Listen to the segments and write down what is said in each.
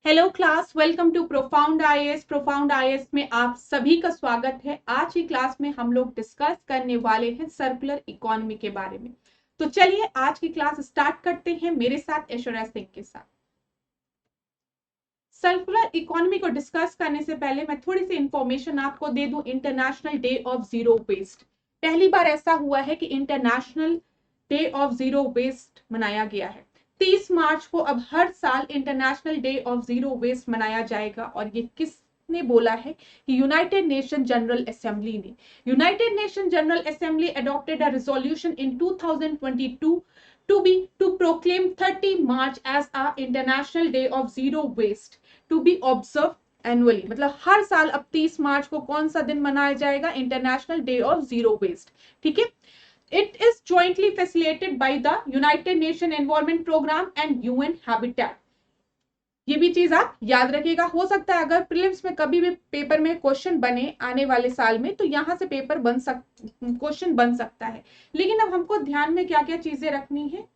Hello class, welcome to Profound IAS. Profound IAS में आप सभी का स्वागत है। आज की क्लास में हम लोग डिस्कस करने वाले हैं सर्कुलर इकोनॉमी के बारे में। तो चलिए आज की क्लास स्टार्ट करते हैं मेरे साथ ऐश्वर्या सिंह के साथ। सर्कुलर इकोनॉमी को डिस्कस करने से पहले मैं थोड़ी सी इंफॉर्मेशन आपको दे दूं। International day of zero waste, पहली बार ऐसा हुआ है कि international day of zero waste मनाया गया है। 30 मार्च को अब हर साल international day of zero waste मनाया जाएगा। और ये किसने बोला है? कि यूनाइटेड नेशन जनरल असेंबली ने। United Nation General Assembly adopted a resolution in 2022 to proclaim 30 March as a International Day of Zero Waste to be observed annually. मतलब हर साल अब 30 मार्च को कौन सा दिन मनाया जाएगा? International day of zero waste. ठीक है। It is jointly facilitated by the United Nation Environment Programme and UN Habitat. ये भी चीज आप याद रखिएगा। हो सकता है अगर प्रीलिम्स में कभी भी पेपर में क्वेश्चन बने आने वाले साल में, तो यहां से पेपर क्वेश्चन बन सकता है। लेकिन अब हमको ध्यान में क्या क्या चीजें रखनी है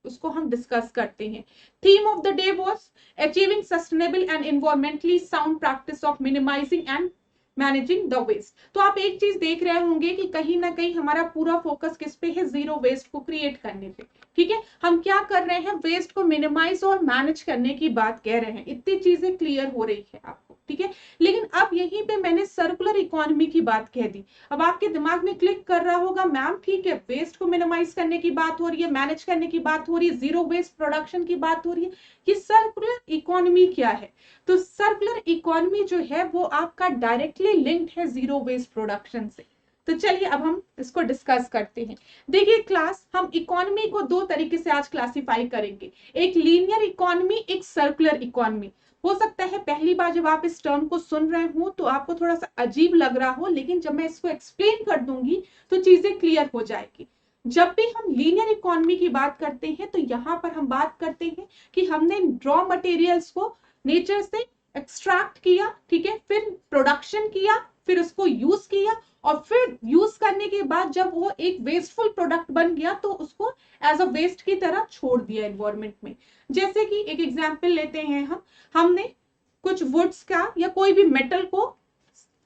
उसको हम डिस्कस करते हैं। Theme of the day was achieving sustainable and environmentally sound practice of minimising and managing the waste. तो आप एक चीज देख रहे होंगे कि कहीं ना कहीं हमारा पूरा फोकस किस पे है? जीरो वेस्ट को क्रिएट करने पे। ठीक है। हम क्या कर रहे हैं? वेस्ट को मिनिमाइज और मैनेज करने की बात कह रहे हैं। इतनी चीजें क्लियर हो रही है आपको। ठीक है। लेकिन अब यहीं पे मैंने सर्कुलर इकोनॉमी की बात कह दी। अब आपके दिमाग में क्लिक कर रहा होगा, मैम ठीक है, वेस्ट को मिनिमाइज करने की बात हो रही है, मैनेज करने की बात हो रही है, जीरो वेस्ट प्रोडक्शन की बात हो रही है, कि सर्कुलर इकोनॉमी क्या है? तो सर्कुलर इकोनॉमी जो है वो आपका डायरेक्टली लिंक्ड है जीरो वेस्ट प्रोडक्शन से। तो चलिए अब हम इसको डिस्कस करते हैं। देखिए क्लास, हम इकोनॉमी को दो तरीके से आज क्लासिफाई करेंगे, एक लीनियर इकोनॉमी, एक सर्कुलर इकोनॉमी। हो सकता है पहली बार जब आप इस टर्म को सुन रहे हो तो आपको थोड़ा सा अजीब लग रहा हो, लेकिन जब मैं इसको एक्सप्लेन कर दूंगी तो चीजें क्लियर हो जाएगी। जब भी हम लीनियर इकोनॉमी की बात करते हैं तो यहाँ पर हम बात करते हैं कि हमने रॉ मटेरियल्स को नेचर से एक्सट्रैक्ट किया, ठीक है, फिर प्रोडक्शन किया, फिर उसको यूज किया, और फिर यूज करने के बाद जब वो एक वेस्टफुल प्रोडक्ट बन गया तो उसको एज अ वेस्ट की तरह छोड़ दिया एनवायरमेंट में। जैसे कि एक एग्जांपल लेते हैं हमने कुछ वुड्स का या कोई भी मेटल को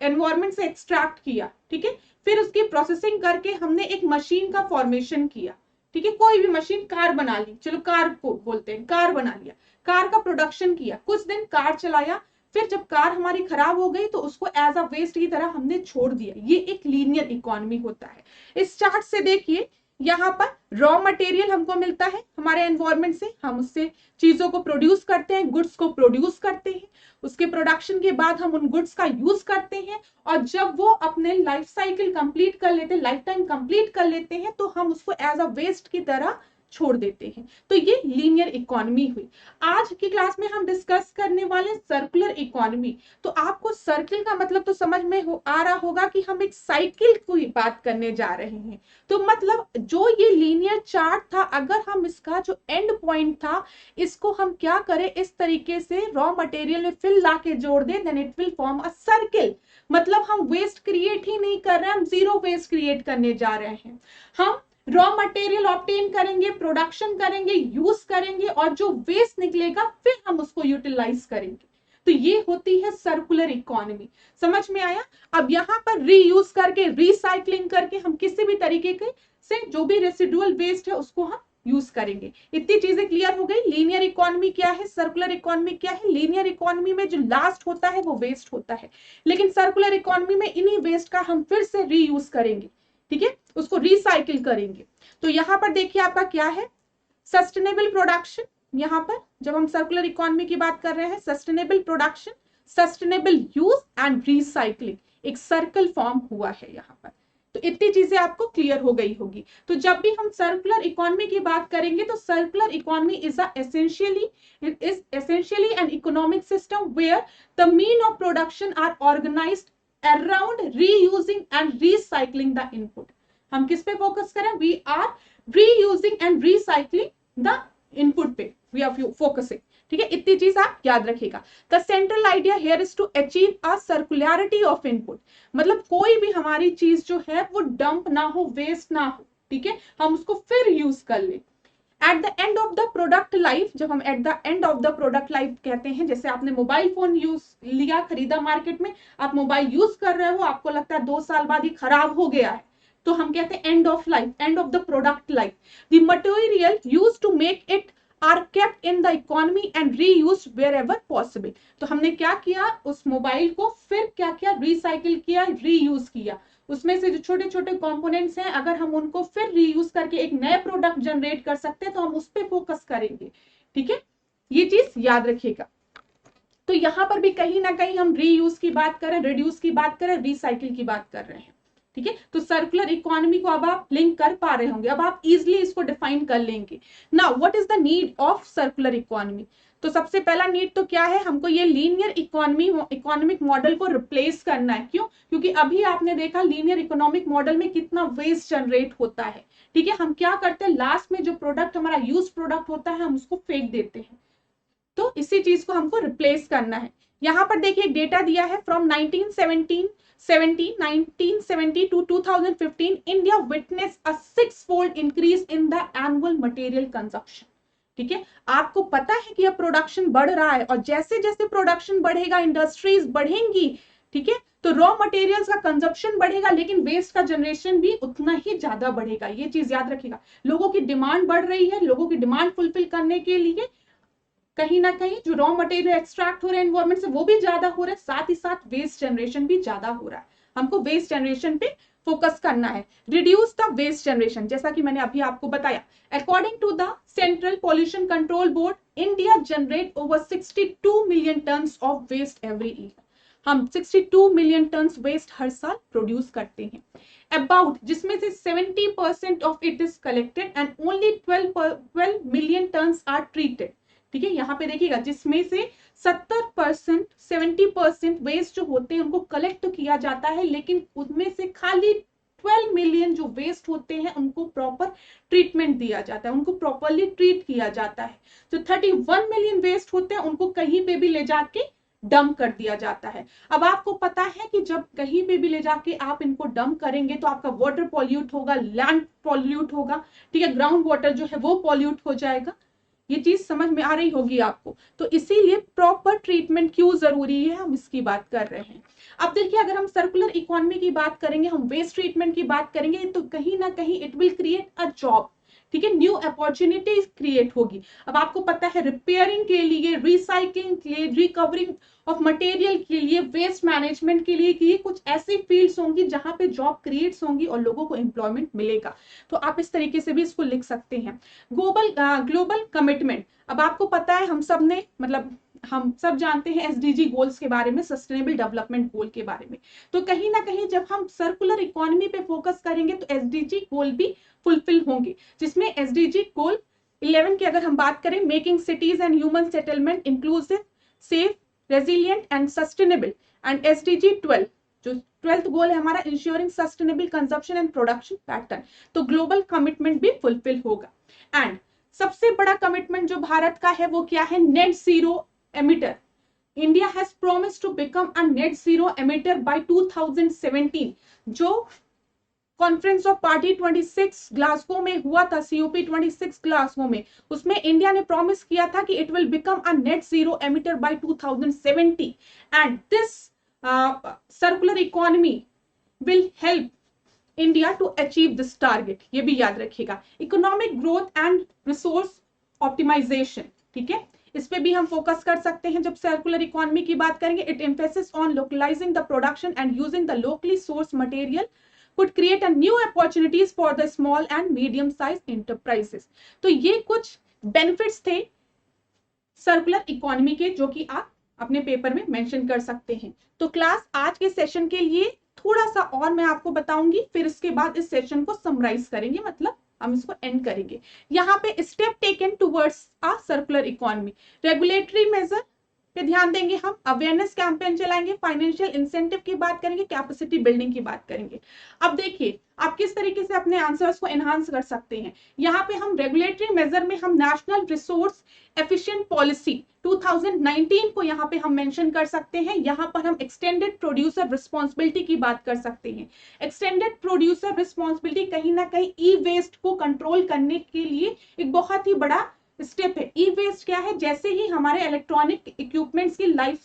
एनवायरमेंट से एक्सट्रैक्ट किया, ठीक है, फिर उसकी प्रोसेसिंग करके हमने एक मशीन का फॉर्मेशन किया। ठीक है, कोई भी मशीन, कार बना ली, चलो कार को बोलते हैं, कार बना लिया, कार का प्रोडक्शन किया, कुछ दिन कार चलाया, फिर जब कार हमारी खराब हो गई तो उसको एज अ वेस्ट की तरह हमने छोड़ दिया। ये एक लीनियर इकोनॉमी होता है। इस चार्ट से देखिए, यहाँ पर रॉ मटेरियल हमको मिलता है हमारे एनवायरमेंट से, हम उससे चीजों को प्रोड्यूस करते हैं, गुड्स को प्रोड्यूस करते हैं, उसके प्रोडक्शन के बाद हम उन गुड्स का यूज करते हैं, और जब वो अपने लाइफ साइकिल कंप्लीट कर लेते हैं, लाइफ टाइम कंप्लीट कर लेते हैं, तो हम उसको एज अ वेस्ट की तरह छोड़ देते हैं। तो ये लीनियर इकोनॉमी हुई। आज की क्लास में हम डिस्कस करने वाले सर्कुलर इकोनॉमी। तो आपको सर्किल का मतलब तो समझ में आ रहा होगा कि हम एक साइकिल की बात करने जा रहे हैं। तो मतलब जो ये लीनियर चार्ट था, अगर हम इसका जो एंड पॉइंट था इसको हम क्या करें, इस तरीके से रॉ मटेरियल में फिल ला के जोड़ दें, then it will form a circle. मतलब हम वेस्ट क्रिएट ही नहीं कर रहे हैं, हम जीरो वेस्ट क्रिएट करने जा रहे हैं। हम रॉ मटेरियल ऑब्टेन करेंगे, प्रोडक्शन करेंगे, यूज करेंगे, और जो वेस्ट निकलेगा फिर हम उसको यूटिलाइज करेंगे। तो ये होती है सर्कुलर इकोनॉमी। समझ में आया? अब यहाँ पर रीयूज करके, रिसाइकलिंग करके हम किसी भी तरीके के से जो भी रेसिडुअल वेस्ट है उसको हम यूज करेंगे। इतनी चीजें क्लियर हो गई। लीनियर इकोनॉमी क्या है, सर्कुलर इकोनॉमी क्या है? लीनियर इकोनॉमी में जो लास्ट होता है वो वेस्ट होता है, लेकिन सर्कुलर इकोनॉमी में इन्हीं वेस्ट का हम फिर से रीयूज करेंगे, ठीक है, उसको रिसाइकिल करेंगे। तो यहां पर देखिए आपका क्या है, सस्टेनेबल प्रोडक्शन। यहां पर जब हम सर्कुलर इकोनॉमी की बात कर रहे हैं, sustainable production, sustainable use and recycling, एक सर्कल फॉर्म हुआ है यहां पर। तो इतनी चीजें आपको क्लियर हो गई होगी। तो जब भी हम सर्कुलर इकोनॉमी की बात करेंगे तो circular economy is essentially an economic system where the mean of production are organised around reusing and recycling the input. हम किस पे फोकस करें? We are reusing and recycling the input पे वी आर फोकसिंग। ठीक है, इतनी चीज आप याद रखिएगा। The central idea here is to achieve a circularity of input. मतलब कोई भी हमारी चीज जो है वो डंप ना हो, वेस्ट ना हो, ठीक है, हम उसको फिर यूज कर ले। At the end of the product life, जब हम at the end of the product life कहते हैं, जैसे आपने मोबाइल फोन यूज लिया, खरीदा मार्केट में, आप मोबाइल यूज कर रहे हो, आपको लगता है 2 साल बाद ही खराब हो गया है, तो हम कहते हैं end of life, end of the product life. The material use to make it are kept in the economy and reuse wherever possible. तो हमने क्या किया, उस मोबाइल को फिर क्या किया, रिसाइकिल किया, रीयूज किया। उसमें से जो छोटे छोटे कंपोनेंट्स हैं, अगर हम उनको फिर रीयूज करके एक नए प्रोडक्ट जनरेट कर सकते हैं तो हम उस पर फोकस करेंगे। ठीक है, ये चीज याद रखिएगा। तो यहां पर भी कहीं ना कहीं हम रीयूज की बात करें, रिड्यूस की बात करें, रिसाइकिल की बात कर रहे हैं। ठीक है, तो सर्कुलर इकोनॉमी को अब आप लिंक कर पा रहे होंगे, अब आप इजिली इसको डिफाइन कर लेंगे। Now what is the need of circular economy? तो सबसे पहला नीड तो क्या है, हमको ये लीनियर इकोनॉमिक मॉडल को रिप्लेस करना है। क्यों? क्योंकि अभी आपने देखा लीनियर इकोनॉमिक मॉडल में कितना वेस्ट जनरेट होता है। ठीक है, हम क्या करते हैं, लास्ट में जो प्रोडक्ट हमारा यूज प्रोडक्ट होता है हम उसको फेंक देते हैं। तो इसी चीज को हमको रिप्लेस करना है। यहां पर देखिए डेटा दिया है, from 1970 to 2015 India witness a 6-fold increase in the annual material consumption. ठीक है, आपको पता है कि अब प्रोडक्शन बढ़ रहा है, और जैसे जैसे प्रोडक्शन बढ़ेगा, इंडस्ट्रीज बढ़ेंगी, ठीक है, तो रॉ मटेरियल्स का कंजप्शन बढ़ेगा, लेकिन वेस्ट का जनरेशन भी उतना ही ज्यादा बढ़ेगा। ये चीज याद रखिएगा, लोगों की डिमांड बढ़ रही है, लोगों की डिमांड फुलफिल करने के लिए कहीं ना कहीं जो रॉ मटेरियल एक्सट्रैक्ट हो रहे हैं एनवायरमेंट से वो भी ज्यादा हो रहा है, साथ ही साथ वेस्ट जनरेशन भी ज्यादा हो रहा है। हमको वेस्ट जनरेशन पे फोकस करना है। रिड्यूस द वेस्ट जनरेशन, जैसा कि मैंने अभी आपको बताया, according to the Central Pollution Control Board, India generate over 62 million tons of waste every year. हम 62 मिलियन टन्स वेस्ट हर साल प्रोड्यूस करते हैं। अबाउट, जिसमें से 70% of it is collected and only 12 million tons are treated. ठीक है, यहाँ पे देखिएगा, जिसमें से 70% 70% वेस्ट जो होते हैं उनको कलेक्ट तो किया जाता है, लेकिन उनमें से खाली 12 मिलियन जो वेस्ट होते हैं उनको प्रॉपर ट्रीटमेंट दिया जाता है, उनको प्रॉपरली ट्रीट किया जाता है। जो 31 मिलियन वेस्ट होते हैं उनको कहीं पे भी ले जाके डंप कर दिया जाता है। अब आपको पता है कि जब कहीं पे भी ले जाके आप इनको डंप करेंगे तो आपका वाटर पॉल्यूट होगा, लैंड पॉल्यूट होगा, ठीक है, ग्राउंड वाटर जो है वो पॉल्यूट हो जाएगा। ये चीज समझ में आ रही होगी आपको। तो इसीलिए प्रॉपर ट्रीटमेंट क्यों जरूरी है, हम इसकी बात कर रहे हैं। अब देखिए, अगर हम सर्कुलर इकोनॉमी की बात करेंगे, हम वेस्ट ट्रीटमेंट की बात करेंगे, तो कहीं ना कहीं it will create a job. ठीक है, न्यू अपॉर्चुनिटीज क्रिएट होगी। अब आपको पता है रिपेयरिंग के लिए, रिसाइकलिंग के लिए, रिकवरिंग ऑफ मटेरियल के लिए, वेस्ट मैनेजमेंट के लिए, कि ये कुछ ऐसी फील्ड्स होंगी जहां पे जॉब क्रिएट्स होंगी और लोगों को एम्प्लॉयमेंट मिलेगा। तो आप इस तरीके से भी इसको लिख सकते हैं। ग्लोबल कमिटमेंट, अब आपको पता है, हम सब ने, मतलब हम सब जानते हैं एसडीजी गोल्स के बारे में, सस्टेनेबल डेवलपमेंट गोल के बारे में। तो कहीं ना कहीं जब हम सर्कुलर इकोनॉमी पे फोकस करेंगे तो एसडीजी गोल भी फुलफिल होंगे, जिसमें एसडीजी गोल 11 की अगर हम बात करें, making cities and human settlement inclusive, safe, resilient and sustainable, and SDG 12 जो 12th गोल है हमारा, ensuring sustainable consumption and production pattern. तो ग्लोबल कमिटमेंट भी फुलफिल होगा। एंड सबसे बड़ा कमिटमेंट जो भारत का है वो क्या है, net zero emitter. India has promised to become a net zero emitter by 2017। जो कॉन्फ्रेंस ऑफ पार्टी 26 ग्लासगो में हुआ था, COP 26 ग्लासगो में, उसमें इंडिया ने प्रॉमिस किया था कि it will become a net zero emitter by 2070 and this circular economy will help India to achieve this target. ये भी याद रखिएगा। Economic growth and resource optimisation, ठीक है, इस पे भी हम फोकस कर सकते हैं जब सर्कुलर इकोनॉमी की बात करेंगे। It emphasis on localising the production and using the locally source material could create a new opportunities for the small and medium sized enterprises। तो ये कुछ बेनिफिट्स थे सर्कुलर इकोनॉमी के, जो कि आप अपने पेपर में मेंशन कर सकते हैं। तो क्लास आज के सेशन के लिए थोड़ा सा और मैं आपको बताऊंगी, फिर इसके बाद इस सेशन को समराइज करेंगे, मतलब हम इसको एंड करेंगे। यहाँ पे step taken towards a circular economy, regulatory measure, पे ध्यान देंगे, हम अवेयरनेस कैंपेन चलाएंगे, फाइनेंशियल इंसेंटिव की बात करेंगे, कैपेसिटी बिल्डिंग की बात करेंगे। अब देखिए आप किस तरीके से अपने आंसर्स को एनहांस कर सकते हैं। यहाँ पे हम रेगुलेटरी मेजर में हम नेशनल रिसोर्स एफिशिएंट पॉलिसी 2019 को यहाँ पे हम मेंशन कर सकते हैं। यहाँ पर हम एक्सटेंडेड प्रोड्यूसर रिस्पॉन्सिबिलिटी की बात कर सकते हैं। एक्सटेंडेड प्रोड्यूसर रिस्पॉन्सिबिलिटी कहीं ना कहीं ई वेस्ट को कंट्रोल करने के लिए एक बहुत ही बड़ा स्टेप है। ई वेस्ट क्या है, जैसे ही हमारे इलेक्ट्रॉनिक इक्विपमेंट्स की लाइफ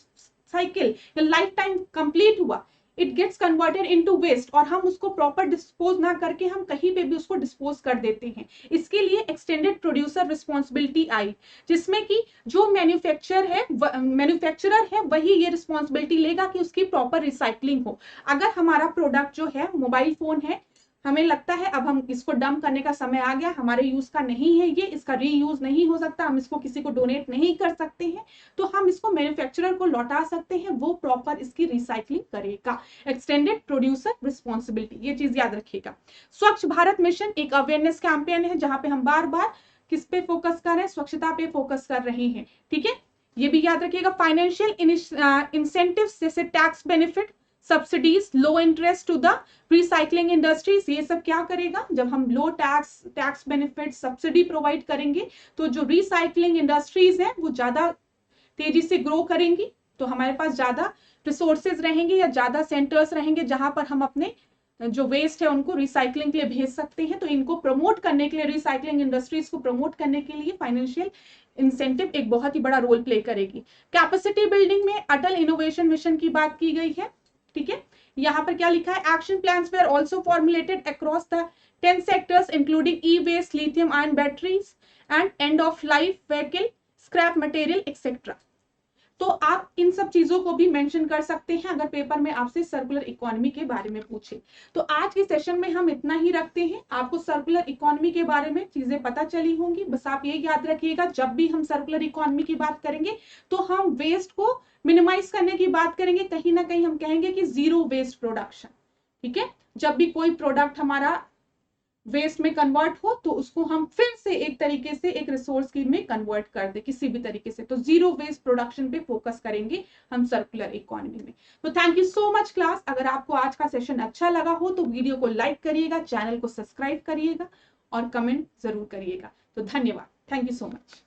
साइकिल या लाइफ टाइम कंप्लीट हुआ, it gets converted into waste और हम उसको प्रॉपर डिस्पोज ना करके हम कहीं पे भी उसको डिस्पोज कर देते हैं। इसके लिए एक्सटेंडेड प्रोड्यूसर रिस्पॉन्सिबिलिटी आई, जिसमें कि जो मैन्युफैक्चरर है वही ये रिस्पॉन्सिबिलिटी लेगा कि उसकी प्रॉपर रिसाइकलिंग हो। अगर हमारा प्रोडक्ट जो है मोबाइल फोन है, हमें लगता है अब हम इसको डंप करने का समय आ गया, हमारे यूज का नहीं है ये, इसका रीयूज नहीं हो सकता, हम इसको किसी को डोनेट नहीं कर सकते हैं, तो हम इसको मैन्युफैक्चरर को लौटा सकते हैं, वो प्रॉपर इसकी रिसाइकलिंग करेगा। एक्सटेंडेड प्रोड्यूसर रिस्पॉन्सिबिलिटी, ये चीज याद रखिएगा। स्वच्छ भारत मिशन एक अवेयरनेस कैंपेन है जहां पे हम बार बार किस पे फोकस कर रहे हैं, स्वच्छता पे फोकस कर रहे हैं, ठीक है, ये भी याद रखिएगा। फाइनेंशियल इंसेंटिव जैसे tax benefit, subsidies, low interest to the recycling industries, ये सब क्या करेगा, जब हम low tax benefit subsidy provide करेंगे तो जो रिसाइकलिंग इंडस्ट्रीज हैं वो ज्यादा तेजी से ग्रो करेंगी, तो हमारे पास ज्यादा रिसोर्सेज रहेंगे या ज्यादा सेंटर्स रहेंगे जहां पर हम अपने जो वेस्ट है उनको रिसाइकलिंग के लिए भेज सकते हैं। तो इनको प्रमोट करने के लिए, रिसाइकलिंग इंडस्ट्रीज को प्रमोट करने के लिए फाइनेंशियल इंसेंटिव एक बहुत ही बड़ा रोल प्ले करेगी। कैपेसिटी बिल्डिंग में अटल इनोवेशन मिशन की बात की गई है, ठीक है। यहाँ पर क्या लिखा है, action plans were also formulated across the 10 sectors including e waste, lithium ion batteries and end of life vehicle, scrap material etcetera. तो आप इन सब चीजों को भी मेंशन कर सकते हैं अगर पेपर में आपसे सर्कुलर इकोनॉमी के बारे में पूछे। तो आज के सेशन में हम इतना ही रखते हैं। आपको सर्कुलर इकोनॉमी के बारे में चीजें पता चली होंगी, बस आप ये याद रखिएगा जब भी हम सर्कुलर इकोनॉमी की बात करेंगे तो हम वेस्ट को मिनिमाइज करने की बात करेंगे, कहीं ना कहीं हम कहेंगे कि जीरो वेस्ट प्रोडक्शन, ठीक है। जब भी कोई प्रोडक्ट हमारा वेस्ट में कन्वर्ट हो तो उसको हम फिर से एक तरीके से एक रिसोर्स में कन्वर्ट कर दे किसी भी तरीके से, तो जीरो वेस्ट प्रोडक्शन पे फोकस करेंगे हम सर्कुलर इकोनॉमी में। तो thank you so much class. अगर आपको आज का सेशन अच्छा लगा हो तो वीडियो को लाइक करिएगा, चैनल को सब्सक्राइब करिएगा और कमेंट जरूर करिएगा। तो धन्यवाद, थैंक यू सो मच।